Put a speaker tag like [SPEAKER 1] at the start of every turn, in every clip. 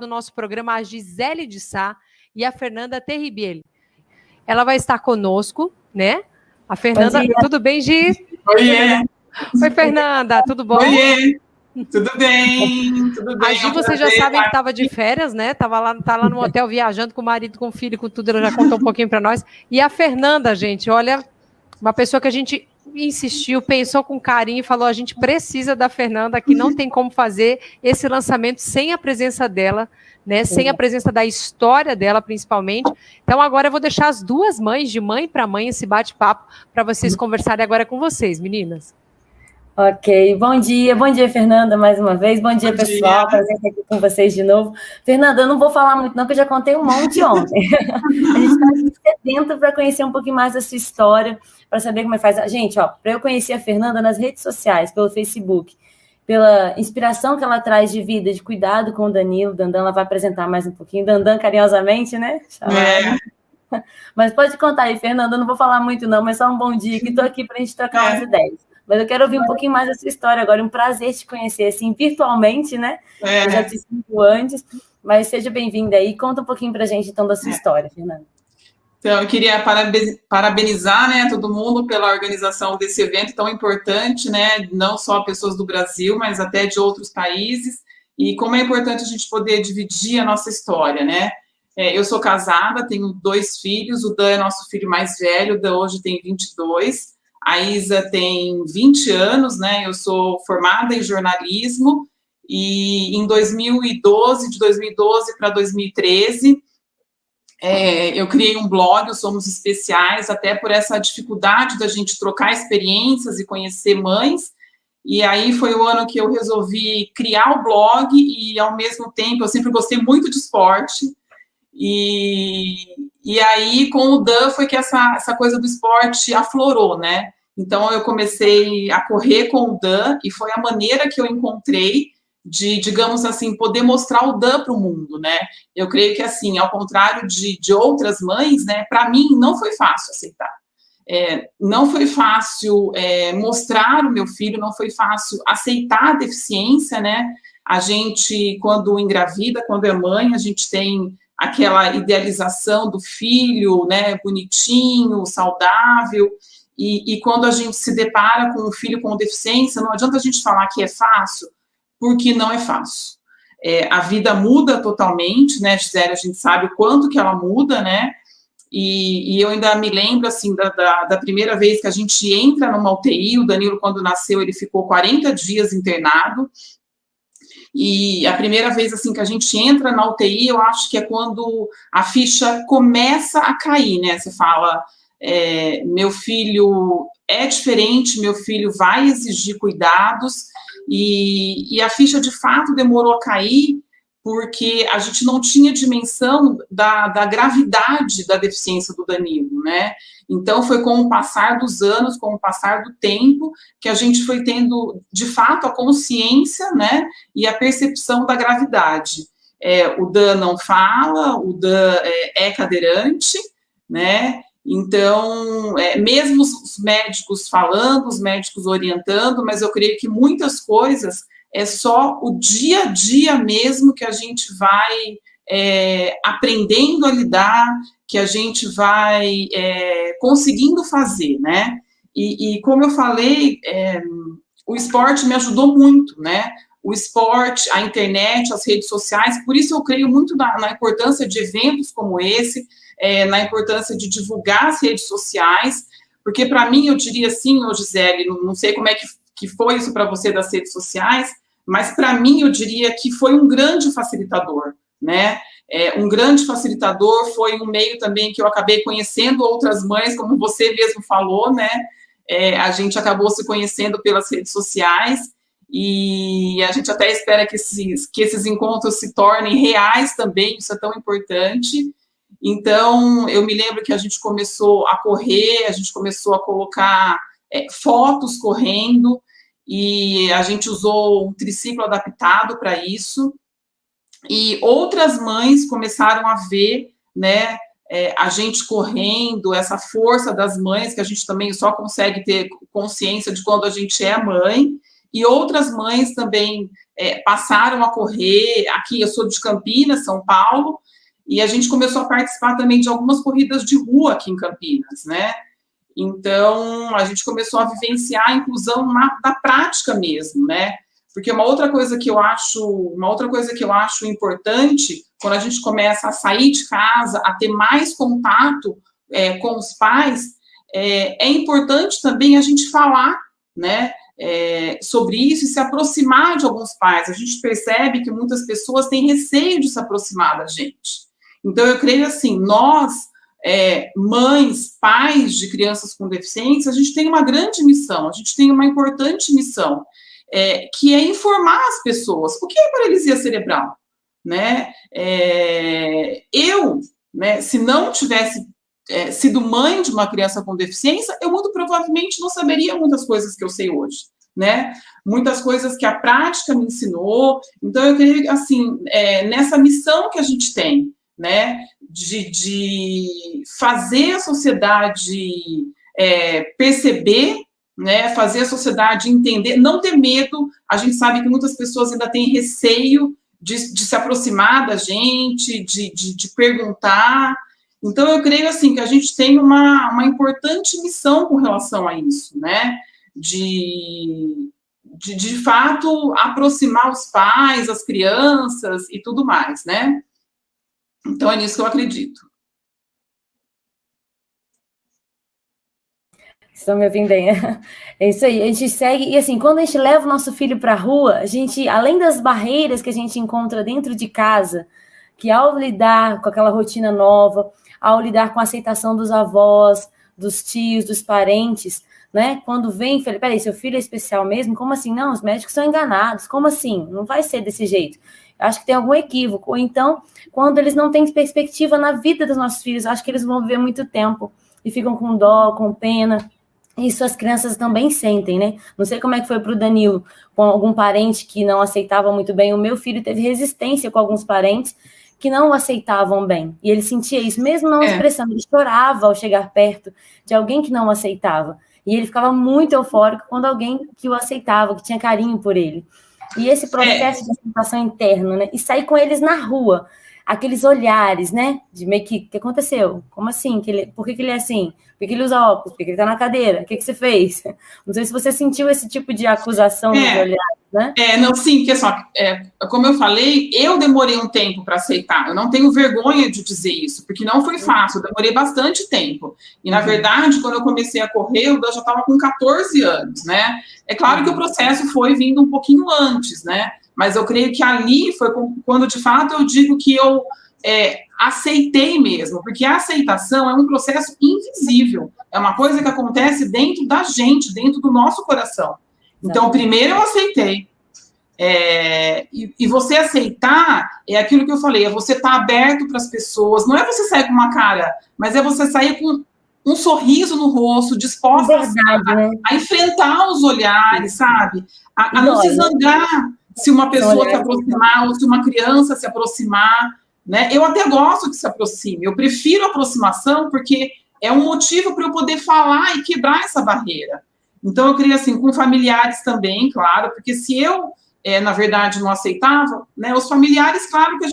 [SPEAKER 1] do nosso programa a Gisele de Sá e a Fernanda Terribiel. Ela vai estar conosco, né? A Fernanda, tudo bem, Gi?
[SPEAKER 2] Oiê!
[SPEAKER 1] Oi, Fernanda, tudo bom?
[SPEAKER 2] Oiê! Tudo bem? Tudo bem?
[SPEAKER 1] A Gi, vocês já sabem que estava de férias, né? Tá lá no hotel viajando com o marido, com o filho, com tudo. Ela já contou um pouquinho para nós. E a Fernanda, gente, olha, uma pessoa que a gente insistiu, pensou com carinho e falou: a gente precisa da Fernanda, que não tem como fazer esse lançamento sem a presença dela, né? Sem a presença da história dela, principalmente. Então, agora eu vou deixar as duas mães, de mãe para mãe, esse bate-papo, para vocês conversarem agora com vocês, meninas.
[SPEAKER 3] Ok, bom dia, Fernanda, mais uma vez, bom dia, pessoal, prazer estar aqui com vocês de novo. Fernanda, eu não vou falar muito não, porque eu já contei um monte ontem. A gente está sedento para conhecer um pouquinho mais da sua história, para saber como é que faz. Gente, ó, para eu conhecer a Fernanda nas redes sociais, pelo Facebook, pela inspiração que ela traz de vida, de cuidado com o Danilo, Dandan, ela vai apresentar mais um pouquinho, Dandan carinhosamente, né? Mas pode contar aí, Fernanda, eu não vou falar muito não, mas só um bom dia, que estou aqui para a gente trocar umas ideias. Mas eu quero ouvir um pouquinho mais da sua história agora. É um prazer te conhecer, assim, virtualmente, né? Eu já te sigo antes, mas seja bem-vinda aí. Conta um pouquinho para a gente, então, da sua história, Fernanda.
[SPEAKER 2] Então, eu queria parabenizar, né, todo mundo pela organização desse evento tão importante, né? Não só pessoas do Brasil, mas até de outros países. E como é importante a gente poder dividir a nossa história, né? Eu sou casada, tenho 2 filhos. O Dan é nosso filho mais velho. O Dan hoje tem 22. A Isa tem 20 anos, né? Eu sou formada em jornalismo e em 2012, de 2012 para 2013, eu criei um blog, o Somos Especiais, até por essa dificuldade da gente trocar experiências e conhecer mães. E aí foi o ano que eu resolvi criar o blog e, ao mesmo tempo, eu sempre gostei muito de esporte. E aí, com o Dan, foi que essa coisa do esporte aflorou, né? Então, eu comecei a correr com o Dan e foi a maneira que eu encontrei de, digamos assim, poder mostrar o Dan para o mundo, né? Eu creio que, assim, ao contrário de outras mães, né, para mim não foi fácil aceitar. Não foi fácil mostrar o meu filho, não foi fácil aceitar a deficiência, né? A gente, quando engravida, quando é mãe, a gente tem aquela idealização do filho, né, bonitinho, saudável, e quando a gente se depara com um filho com deficiência, não adianta a gente falar que é fácil, porque não é fácil. A vida muda totalmente, né, Gisele, a gente sabe o quanto que ela muda, né, e eu ainda me lembro, assim, da primeira vez que a gente entra numa UTI. O Danilo, quando nasceu, ele ficou 40 dias internado. E a primeira vez, assim, que a gente entra na UTI, eu acho que é quando a ficha começa a cair, né? Você fala, meu filho é diferente, meu filho vai exigir cuidados, e a ficha, de fato, demorou a cair, porque a gente não tinha dimensão da gravidade da deficiência do Danilo, né? Então, foi com o passar dos anos, com o passar do tempo, que a gente foi tendo, de fato, a consciência, né, e a percepção da gravidade. O Dan não fala, o Dan é cadeirante, né? Então, mesmo os médicos falando, os médicos orientando, mas eu creio que muitas coisas é só o dia a dia mesmo que a gente vai aprendendo a lidar, que a gente vai conseguindo fazer, né? E como eu falei, o esporte me ajudou muito, né? O esporte, a internet, as redes sociais, por isso eu creio muito na importância de eventos como esse, na importância de divulgar as redes sociais, porque para mim, eu diria assim, Gisele, não sei como é que foi isso para você das redes sociais, mas para mim eu diria que foi um grande facilitador, né? Um grande facilitador, foi um meio também que eu acabei conhecendo outras mães, como você mesmo falou, né? A gente acabou se conhecendo pelas redes sociais, e a gente até espera que esses encontros se tornem reais também, isso é tão importante. Então, eu me lembro que a gente começou a correr, a gente começou a colocar fotos correndo, e a gente usou um triciclo adaptado para isso, e outras mães começaram a ver, né, a gente correndo, essa força das mães, que a gente também só consegue ter consciência de quando a gente é mãe, e outras mães também passaram a correr. Aqui, eu sou de Campinas, São Paulo, e a gente começou a participar também de algumas corridas de rua aqui em Campinas, né? Então, a gente começou a vivenciar a inclusão na prática mesmo, né? Porque uma outra coisa que eu acho importante, quando a gente começa a sair de casa, a ter mais contato com os pais, é importante também a gente falar, né, sobre isso e se aproximar de alguns pais. A gente percebe que muitas pessoas têm receio de se aproximar da gente. Então, eu creio assim, nós, mães, pais de crianças com deficiência, a gente tem uma grande missão, a gente tem uma importante missão, que é informar as pessoas o que é paralisia cerebral, né? Eu, né, se não tivesse sido mãe de uma criança com deficiência, eu muito provavelmente não saberia muitas coisas que eu sei hoje, né? Muitas coisas que a prática me ensinou. Então, eu creio, assim, nessa missão que a gente tem, né, de fazer a sociedade perceber, né, fazer a sociedade entender, não ter medo. A gente sabe que muitas pessoas ainda têm receio de se aproximar da gente, de perguntar. Então, eu creio, assim, que a gente tem uma importante missão com relação a isso, né? De fato, aproximar os pais, as crianças e tudo mais, né? Então, é nisso que eu acredito.
[SPEAKER 3] Estão me ouvindo bem? É isso aí, a gente segue, e assim, quando a gente leva o nosso filho para a rua, a gente, além das barreiras que a gente encontra dentro de casa, que ao lidar com aquela rotina nova, ao lidar com a aceitação dos avós, dos tios, dos parentes, né? Quando vem, fala, peraí, seu filho é especial mesmo? Como assim? Não, os médicos são enganados. Como assim? Não vai ser desse jeito. Eu acho que tem algum equívoco. Ou então, quando eles não têm perspectiva na vida dos nossos filhos, acho que eles vão viver muito tempo e ficam com dó, com pena. Isso as crianças também sentem, né? Não sei como é que foi para o Danilo, com algum parente que não aceitava muito bem. O meu filho teve resistência com alguns parentes que não o aceitavam bem. E ele sentia isso, mesmo não expressando. Ele chorava ao chegar perto de alguém que não o aceitava. E ele ficava muito eufórico quando alguém que o aceitava, que tinha carinho por ele. E esse processo de aceitação interna, né? E sair com eles na rua. Aqueles olhares, né? De meio que aconteceu? Como assim? Por que ele é assim? Por que ele usa óculos? Por que ele tá na cadeira? O que você fez? Não sei se você sentiu esse tipo de acusação nos olhares, né?
[SPEAKER 2] Não, sim, que só, como eu falei, eu demorei um tempo para aceitar. Eu não tenho vergonha de dizer isso, porque não foi fácil, eu demorei bastante tempo. E, na verdade, quando eu comecei a correr, eu já estava com 14 anos, né? É claro que o processo foi vindo um pouquinho antes, né? Mas eu creio que ali foi quando, de fato, eu digo que eu aceitei mesmo, porque a aceitação é um processo invisível, é uma coisa que acontece dentro da gente, dentro do nosso coração. Então, primeiro eu aceitei. E você aceitar é aquilo que eu falei, é você estar aberto para as pessoas, não é você sair com uma cara, mas é você sair com um sorriso no rosto, disposta a enfrentar os olhares, sabe? A não se zangar se uma pessoa se aproximar ou se uma criança se aproximar, né? Eu até gosto que se aproxime, eu prefiro a aproximação porque é um motivo para eu poder falar e quebrar essa barreira. Então, eu queria, assim, com familiares também, claro, porque se eu, na verdade, não aceitava, né, os familiares, claro que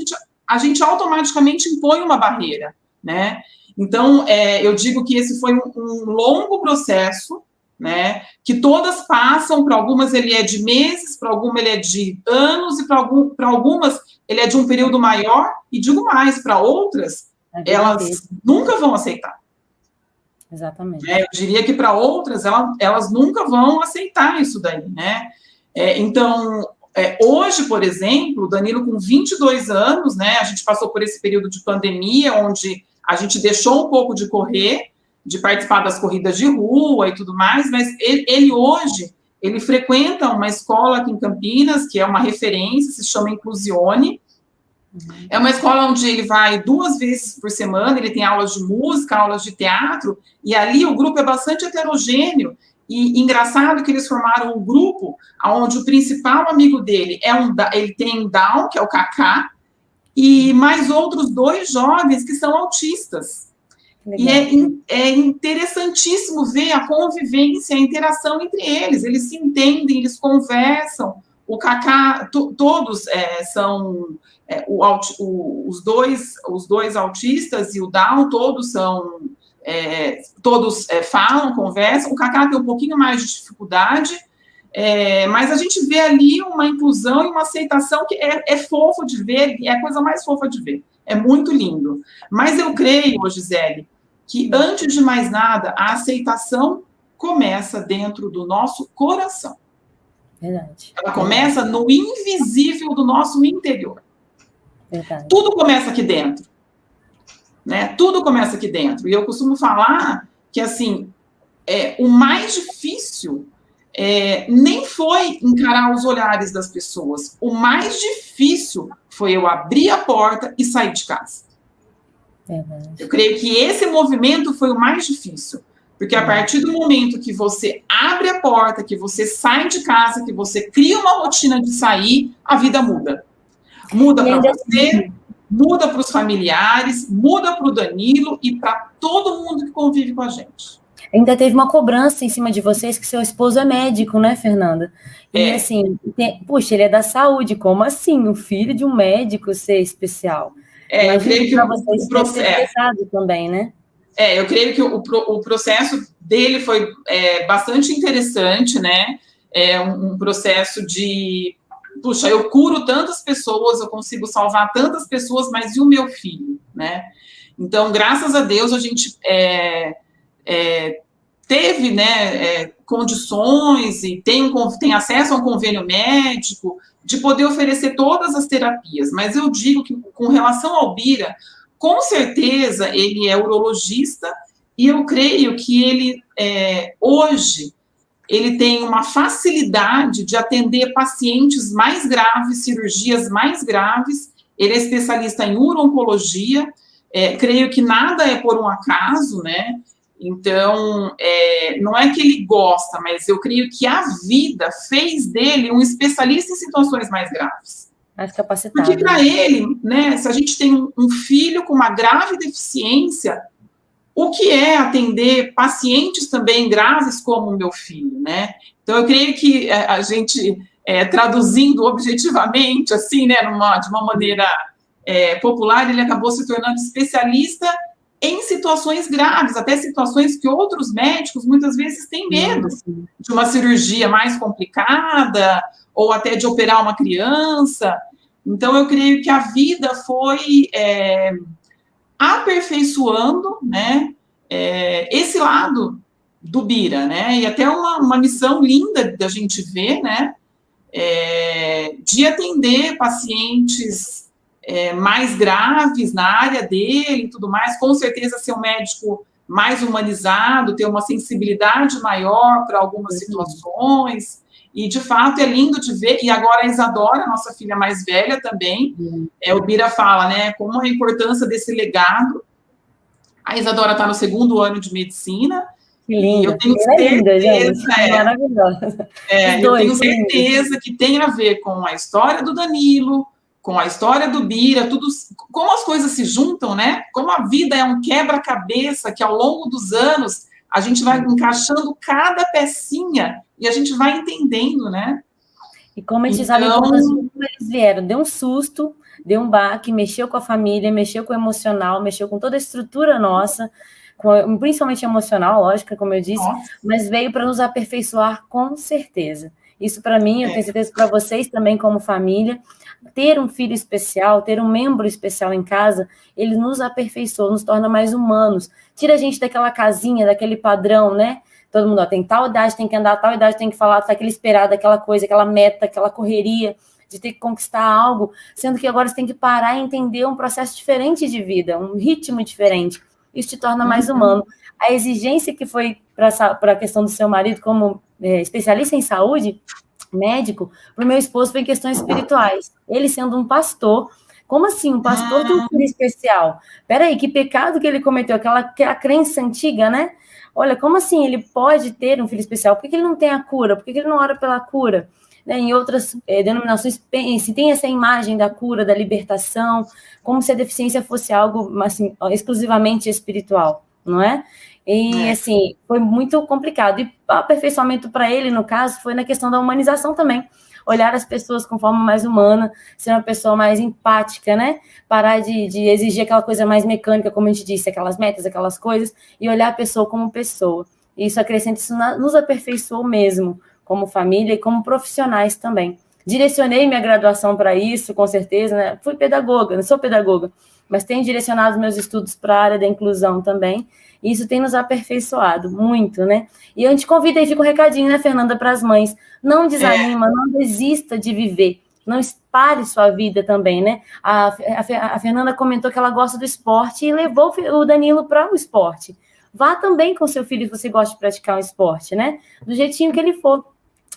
[SPEAKER 2] a gente automaticamente impõe uma barreira, né? Então, eu digo que esse foi um longo processo, né, que todas passam, para algumas ele é de meses, para algumas ele é de anos, e para algumas ele é de um período maior, e digo mais, para outras, elas nunca vão aceitar.
[SPEAKER 3] Exatamente.
[SPEAKER 2] Eu diria que para outras, elas nunca vão aceitar isso daí, né? Então, hoje, por exemplo, o Danilo com 22 anos, né, a gente passou por esse período de pandemia, onde a gente deixou um pouco de correr, de participar das corridas de rua e tudo mais, mas ele hoje, ele frequenta uma escola aqui em Campinas, que é uma referência, se chama Inclusione. É uma escola onde ele vai 2 vezes por semana, ele tem aulas de música, aulas de teatro, e ali o grupo é bastante heterogêneo, e engraçado que eles formaram um grupo onde o principal amigo dele ele tem Down, que é o Kaká, e mais outros 2 jovens que são autistas. E é interessantíssimo ver a convivência, a interação entre eles. Eles se entendem, eles conversam. O Kaká, todos são... os dois autistas e o Down, todos são... todos falam, conversam. O Kaká tem um pouquinho mais de dificuldade, mas a gente vê ali uma inclusão e uma aceitação que é fofo de ver, é a coisa mais fofa de ver. É muito lindo. Mas eu creio, Gisele, que, antes de mais nada, a aceitação começa dentro do nosso coração.
[SPEAKER 3] Verdade.
[SPEAKER 2] Ela começa no invisível do nosso interior.
[SPEAKER 3] Verdade.
[SPEAKER 2] Tudo começa aqui dentro. Né? Tudo começa aqui dentro. E eu costumo falar que, assim, o mais difícil nem foi encarar os olhares das pessoas. O mais difícil foi eu abrir a porta e sair de casa. Eu creio que esse movimento foi o mais difícil, porque a partir do momento que você abre a porta, que você sai de casa, que você cria uma rotina de sair, a vida muda. Muda para você, muda para os familiares, muda para o Danilo e para todo mundo que convive com a gente.
[SPEAKER 3] Ainda teve uma cobrança em cima de vocês que seu esposo é médico, né, Fernanda? E assim, puxa, ele é da saúde, como assim? O filho de um médico ser especial?
[SPEAKER 2] Eu creio que
[SPEAKER 3] o processo também, né?
[SPEAKER 2] Eu creio que o processo dele foi bastante interessante, né? Um processo de, puxa, eu curo tantas pessoas, eu consigo salvar tantas pessoas, mas e o meu filho, né? Então, graças a Deus, a gente teve, né, condições e tem acesso a um convênio médico de poder oferecer todas as terapias, mas eu digo que, com relação ao Bira, com certeza ele é urologista e eu creio que ele, hoje, ele tem uma facilidade de atender pacientes mais graves, cirurgias mais graves. Ele é especialista em uro-oncologia, creio que nada é por um acaso, né? Então, não é que ele gosta, mas eu creio que a vida fez dele um especialista em situações mais graves.
[SPEAKER 3] Mais capacitado.
[SPEAKER 2] Porque para ele, né, se a gente tem um filho com uma grave deficiência, o que é atender pacientes também graves como o meu filho, né? Então, eu creio que a gente, traduzindo objetivamente, assim, né, de uma maneira popular, ele acabou se tornando especialista em situações graves, até situações que outros médicos muitas vezes têm medo de uma cirurgia mais complicada ou até de operar uma criança. Então, eu creio que a vida foi aperfeiçoando, né, esse lado do Bira, né, e até uma missão linda da gente ver, né, de atender pacientes mais graves na área dele e tudo mais, com certeza ser um médico mais humanizado, ter uma sensibilidade maior para algumas situações, e de fato é lindo de ver. E agora a Isadora, nossa filha mais velha também, o Bira fala, né, como a importância desse legado. A Isadora está no 2º ano de medicina,
[SPEAKER 3] que linda.
[SPEAKER 2] E eu tenho certeza,
[SPEAKER 3] maravilhosa.
[SPEAKER 2] Eu tenho certeza que tem a ver com a história do Danilo, com a história do Bira, tudo, como as coisas se juntam, né? Como a vida é um quebra-cabeça que, ao longo dos anos, a gente vai encaixando cada pecinha e a gente vai entendendo, né?
[SPEAKER 3] E como a gente sabe como eles vieram, deu um susto, deu um baque, mexeu com a família, mexeu com o emocional, mexeu com toda a estrutura nossa, principalmente emocional, lógico, como eu disse, mas veio para nos aperfeiçoar com certeza. Isso, para mim, eu tenho certeza para vocês também, como família, ter um filho especial, ter um membro especial em casa, ele nos aperfeiçoa, nos torna mais humanos, tira a gente daquela casinha, daquele padrão, né? Todo mundo tem tal idade, tem que andar, tal idade, tem que falar, daquele esperado, aquela coisa, aquela meta, aquela correria de ter que conquistar algo, sendo que agora você tem que parar e entender um processo diferente de vida, um ritmo diferente. Isso te torna mais humano. A exigência que foi para a questão do seu marido como especialista em saúde, médico, para o meu esposo foi em questões espirituais. Ele sendo um pastor, como assim um pastor tem um filho especial? Peraí, que pecado que ele cometeu? Aquela crença antiga, né? Olha, como assim ele pode ter um filho especial? Por que ele não tem a cura? Por que ele não ora pela cura? Né, em outras denominações, se tem essa imagem da cura, da libertação, como se a deficiência fosse algo assim, exclusivamente espiritual. não é? E, assim, foi muito complicado. E o aperfeiçoamento para ele, no caso, foi na questão da humanização também. Olhar as pessoas com forma mais humana, ser uma pessoa mais empática, né? Parar de exigir aquela coisa mais mecânica, como a gente disse, aquelas metas, aquelas coisas, e olhar a pessoa como pessoa. E isso acrescenta, isso nos aperfeiçoou mesmo, como família e como profissionais também. Direcionei minha graduação para isso, com certeza, né? Fui pedagoga, não sou pedagoga, mas tenho direcionado meus estudos para a área da inclusão também, e isso tem nos aperfeiçoado muito, né? E eu te convido aí, fica um recadinho, né, Fernanda, para as mães. Não desanima, não desista de viver. Não espalhe sua vida também, né? A Fernanda comentou que ela gosta do esporte e levou o Danilo para o esporte. Vá também com seu filho se você gosta de praticar um esporte, né? Do jeitinho que ele for.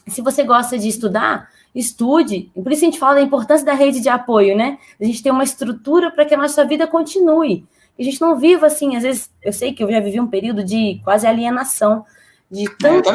[SPEAKER 3] Se você gosta de estudar, estude. Por isso a gente fala da importância da rede de apoio, né? A gente tem uma estrutura para que a nossa vida continue. A gente não viva assim, às vezes, eu sei que eu já vivi um período de quase alienação, de tanto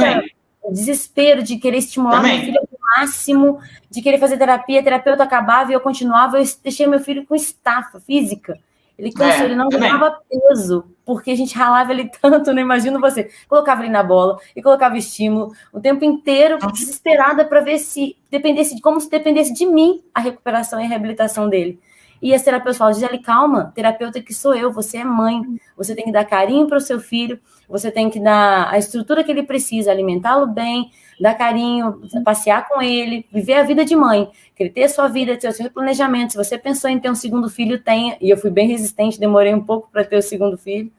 [SPEAKER 3] desespero, de querer estimular meu filho ao máximo, de querer fazer terapia, a terapeuta acabava e eu continuava, eu deixei meu filho com estafa física. Ele cansou, ele não ganhava peso, porque a gente ralava ele tanto, não imagino você. Colocava ele na bola e colocava estímulo o tempo inteiro, desesperada para ver se dependesse, como se dependesse de mim a recuperação e a reabilitação dele. E as terapeutas falam, Gisele, calma, terapeuta que sou eu, você é mãe, você tem que dar carinho para o seu filho, você tem que dar a estrutura que ele precisa, alimentá-lo bem, dar carinho, passear com ele, viver a vida de mãe, que ele ter a sua vida, ter o seu planejamento. Se você pensou em ter um segundo filho, tenha. E eu fui bem resistente, demorei um pouco para ter o segundo filho.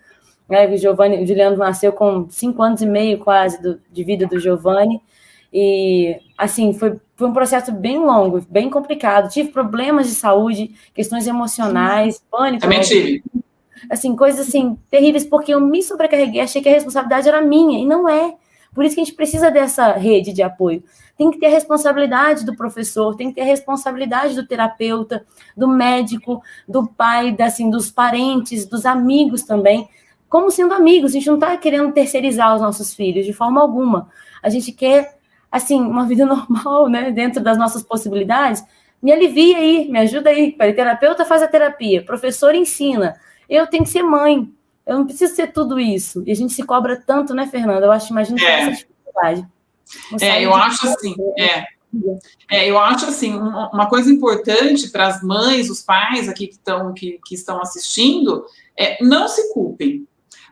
[SPEAKER 3] O Juliano nasceu com 5 anos e meio quase de vida do Giovanni. E, assim, foi um processo bem longo, bem complicado. Tive problemas de saúde, questões emocionais, pânico.
[SPEAKER 2] Também tive.
[SPEAKER 3] Assim, coisas assim, terríveis, porque eu me sobrecarreguei, achei que a responsabilidade era minha, e não é. Por isso que a gente precisa dessa rede de apoio. Tem que ter a responsabilidade do professor, tem que ter a responsabilidade do terapeuta, do médico, do pai, assim, dos parentes, dos amigos também. Como sendo amigos, a gente não está querendo terceirizar os nossos filhos, de forma alguma. A gente quer, assim, uma vida normal, né, dentro das nossas possibilidades. Me alivia aí, me ajuda aí. O terapeuta faz a terapia, professor ensina. Eu tenho que ser mãe. Eu não preciso ser tudo isso. E a gente se cobra tanto, né, Fernanda? Imagino que é essa dificuldade.
[SPEAKER 2] Eu acho assim, eu acho assim, uma coisa importante para as mães, os pais aqui que estão assistindo, não se culpem.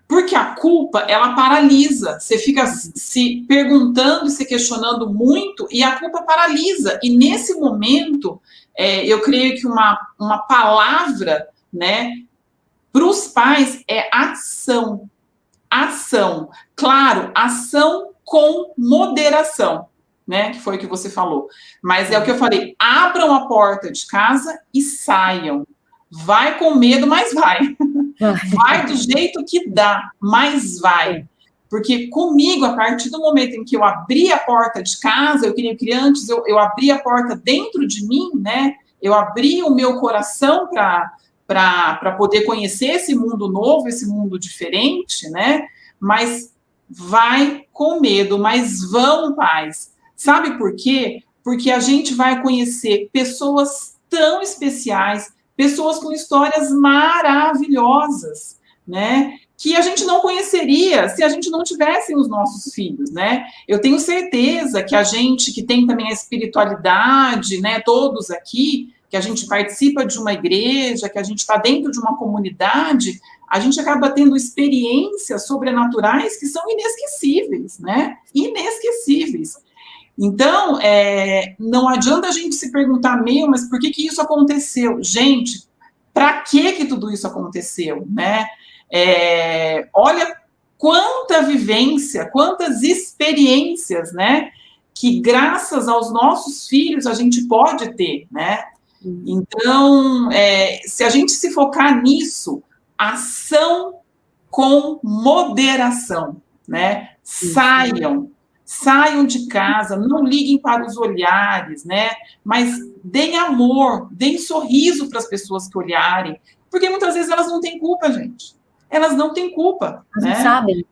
[SPEAKER 2] Porque a culpa, ela paralisa. Você fica se perguntando e se questionando muito, e a culpa paralisa. E nesse momento, eu creio que uma palavra, né, para os pais é ação. Ação. Claro, ação com moderação, né? Que foi o que você falou. Mas é o que eu falei. Abram a porta de casa e saiam. Vai com medo, mas vai. Vai do jeito que dá, mas vai. Porque comigo, a partir do momento em que eu abri a porta de casa, eu queria que antes eu abri a porta dentro de mim, né? Eu abri o meu coração para poder conhecer esse mundo novo, esse mundo diferente, né? Mas vai com medo, mas vão, pais. Sabe por quê? Porque a gente vai conhecer pessoas tão especiais, pessoas com histórias maravilhosas, né? Que a gente não conheceria se a gente não tivesse os nossos filhos, né? Eu tenho certeza que a gente que tem também a espiritualidade, né? Todos aqui, que a gente participa de uma igreja, que a gente está dentro de uma comunidade, a gente acaba tendo experiências sobrenaturais que são inesquecíveis, né? Inesquecíveis. Então, não adianta a gente se perguntar, mas por que isso aconteceu? Gente, para que tudo isso aconteceu, né? Olha quanta vivência, quantas experiências, né? Que graças aos nossos filhos a gente pode ter, né? Então, se a gente se focar nisso, ação com moderação, né? Saiam de casa, não liguem para os olhares, né? Mas deem amor, deem sorriso para as pessoas que olharem, porque muitas vezes elas não têm culpa, gente. Elas não têm culpa.
[SPEAKER 3] Né?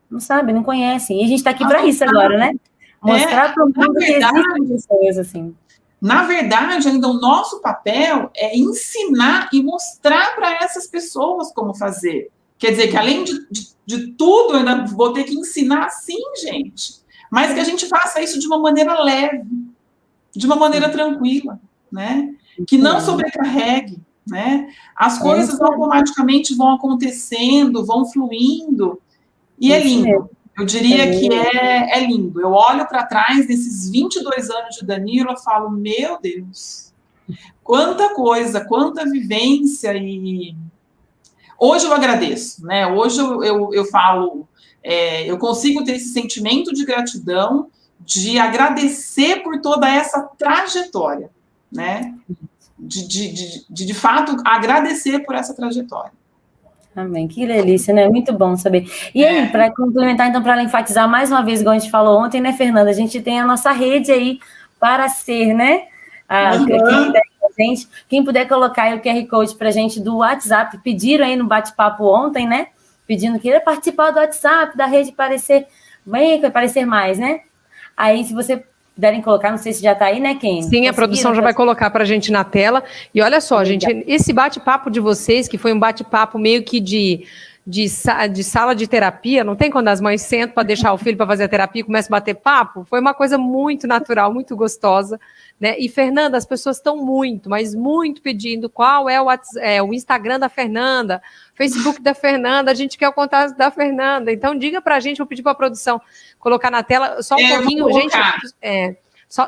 [SPEAKER 3] Não sabem, não conhecem. E a gente está aqui para isso agora, né? Mostrar para o mundo que existem pessoas assim.
[SPEAKER 2] Na verdade, ainda o nosso papel é ensinar e mostrar para essas pessoas como fazer. Quer dizer que além de tudo, eu ainda vou ter que ensinar sim, gente. Mas que a gente faça isso de uma maneira leve, de uma maneira tranquila, né? Que não sobrecarregue, né? As coisas automaticamente vão acontecendo, vão fluindo, e é lindo. Eu diria que é lindo. Eu olho para trás desses 22 anos de Danilo e falo, meu Deus, quanta coisa, quanta vivência, e hoje eu agradeço, né? Hoje eu falo, eu consigo ter esse sentimento de gratidão, de agradecer por toda essa trajetória, né? De fato, agradecer por essa trajetória.
[SPEAKER 3] Amém, que delícia, né? Muito bom saber. E aí, para complementar, então, para enfatizar mais uma vez, igual a gente falou ontem, né, Fernanda? A gente tem a nossa rede aí para ser, né? Quem puder colocar aí o QR Code para a gente do WhatsApp, pediram aí no bate-papo ontem, né? Pedindo que ele participar do WhatsApp, da rede Parecer, vem aparecer mais, né? Aí, se você puderem colocar, não sei se já está aí, né, Ken?
[SPEAKER 1] Sim, a produção já vai colocar para a gente na tela. E olha só, gente, esse bate-papo de vocês, que foi um bate-papo meio que de sala de terapia, não tem quando as mães sentam para deixar o filho para fazer a terapia e começam a bater papo? Foi uma coisa muito natural, muito gostosa, né? E, Fernanda, as pessoas estão mas muito pedindo qual é o Instagram da Fernanda, Facebook da Fernanda, a gente quer o contato da Fernanda. Então, diga para a gente, vou pedir para a produção colocar na tela, só um pouquinho, gente,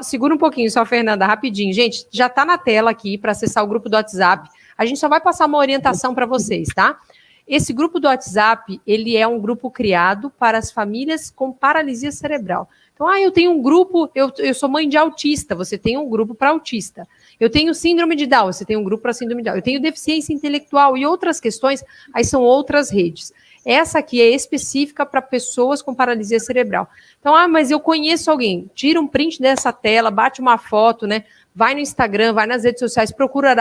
[SPEAKER 1] segura um pouquinho só, Fernanda, rapidinho. Gente, já está na tela aqui para acessar o grupo do WhatsApp, a gente só vai passar uma orientação para vocês, tá? Esse grupo do WhatsApp, ele é um grupo criado para as famílias com paralisia cerebral. Então, eu tenho um grupo, eu sou mãe de autista, você tem um grupo para autista. Eu tenho síndrome de Down, você tem um grupo para síndrome de Down. Eu tenho deficiência intelectual e outras questões, aí são outras redes. Essa aqui é específica para pessoas com paralisia cerebral. Então, mas eu conheço alguém. Tira um print dessa tela, bate uma foto, né? Vai no Instagram, vai nas redes sociais, procure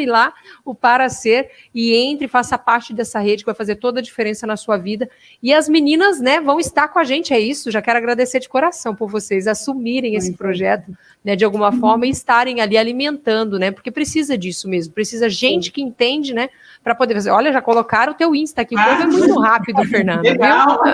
[SPEAKER 1] lá o Paracer e entre, faça parte dessa rede que vai fazer toda a diferença na sua vida. E as meninas, né, vão estar com a gente, é isso. Já quero agradecer de coração por vocês assumirem esse projeto, né, de alguma forma, e estarem ali alimentando, né, porque precisa disso mesmo, precisa gente que entende, né, para poder fazer. Olha, já colocaram o teu Insta aqui, o povo é muito rápido, Fernanda,
[SPEAKER 2] legal.
[SPEAKER 1] Viu?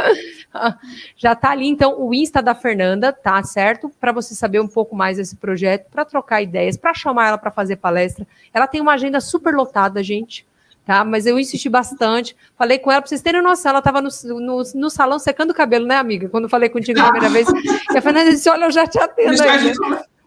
[SPEAKER 1] Já tá ali, então, o Insta da Fernanda, tá certo? Para você saber um pouco mais desse projeto, para trocar ideias, para chamar ela para fazer palestra. Ela tem uma agenda super lotada, gente, tá? Mas eu insisti bastante, falei com ela, para vocês terem noção, ela estava no salão secando o cabelo, né, amiga? Quando eu falei contigo a primeira vez, e a Fernanda disse, olha, eu já te atendo aí, né?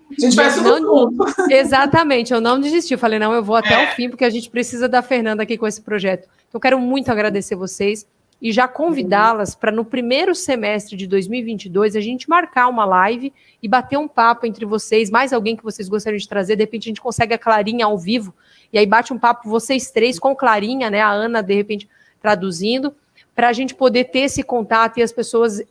[SPEAKER 2] A gente vai tudo.
[SPEAKER 1] Exatamente, eu não desisti. Eu falei, não, eu vou até o fim, porque a gente precisa da Fernanda aqui com esse projeto. Então, eu quero muito agradecer vocês e já convidá-las para, no primeiro semestre de 2022, a gente marcar uma live e bater um papo entre vocês, mais alguém que vocês gostariam de trazer. De repente, a gente consegue a Clarinha ao vivo, e aí bate um papo vocês três com Clarinha, né? A Ana, de repente, traduzindo, para a gente poder ter esse contato e as pessoas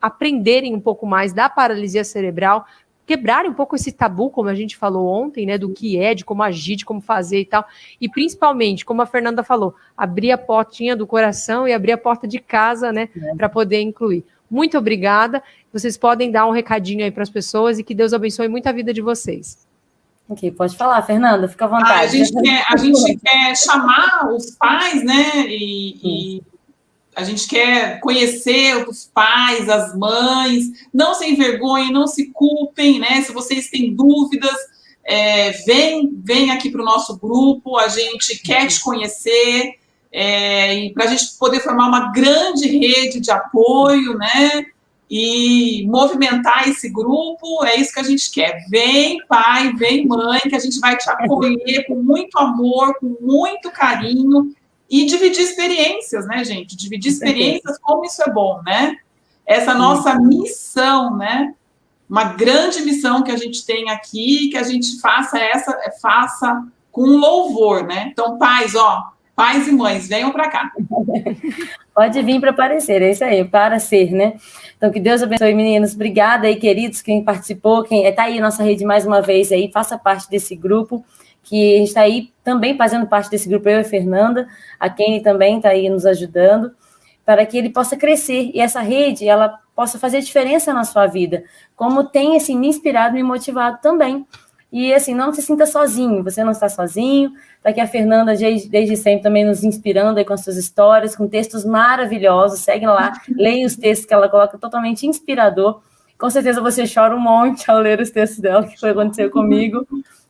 [SPEAKER 1] aprenderem um pouco mais da paralisia cerebral, quebrarem um pouco esse tabu, como a gente falou ontem, né, do que de como agir, de como fazer e tal, e principalmente, como a Fernanda falou, abrir a portinha do coração e abrir a porta de casa, né, para poder incluir. Muito obrigada, vocês podem dar um recadinho aí para as pessoas e que Deus abençoe muito a vida de vocês.
[SPEAKER 3] Ok, pode falar, Fernanda, fica à vontade.
[SPEAKER 2] A gente quer chamar os pais, né, e a gente quer conhecer os pais, as mães, não se envergonhem, não se culpem, né? Se vocês têm dúvidas, vem aqui para o nosso grupo, a gente quer te conhecer, e para a gente poder formar uma grande rede de apoio, né? E movimentar esse grupo, é isso que a gente quer. Vem pai, vem mãe, que a gente vai te acolher com muito amor, com muito carinho, e dividir experiências, né, gente? Dividir experiências, como isso é bom, né? Essa nossa missão, né? Uma grande missão que a gente tem aqui, que a gente faça com louvor, né? Então, pais e mães, venham para cá.
[SPEAKER 3] Pode vir para aparecer, é isso aí, para ser, né? Então, que Deus abençoe, meninos. Obrigada aí, queridos, quem participou, quem está aí na nossa rede mais uma vez aí, faça parte desse grupo, que a gente está aí também fazendo parte desse grupo, eu e a Fernanda, a Kenny também está aí nos ajudando, para que ele possa crescer, e essa rede, ela possa fazer diferença na sua vida, como tem, assim, me inspirado, me motivado também. E, assim, não se sinta sozinho, você não está sozinho, Tá aqui a Fernanda, desde sempre, também nos inspirando aí com as suas histórias, com textos maravilhosos. Segue lá, leia os textos que ela coloca, totalmente inspirador. Com certeza você chora um monte ao ler os textos dela, que foi acontecer comigo.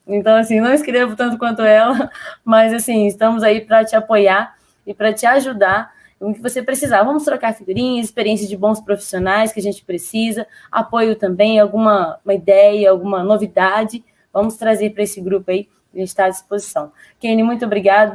[SPEAKER 3] Então, assim, não escrevo tanto quanto ela, mas, assim, estamos aí para te apoiar e para te ajudar no que você precisar. Vamos trocar figurinhas, experiências de bons profissionais que a gente precisa, apoio também, alguma uma ideia, alguma novidade, vamos trazer para esse grupo aí, a gente está à disposição. Kenny, muito obrigada.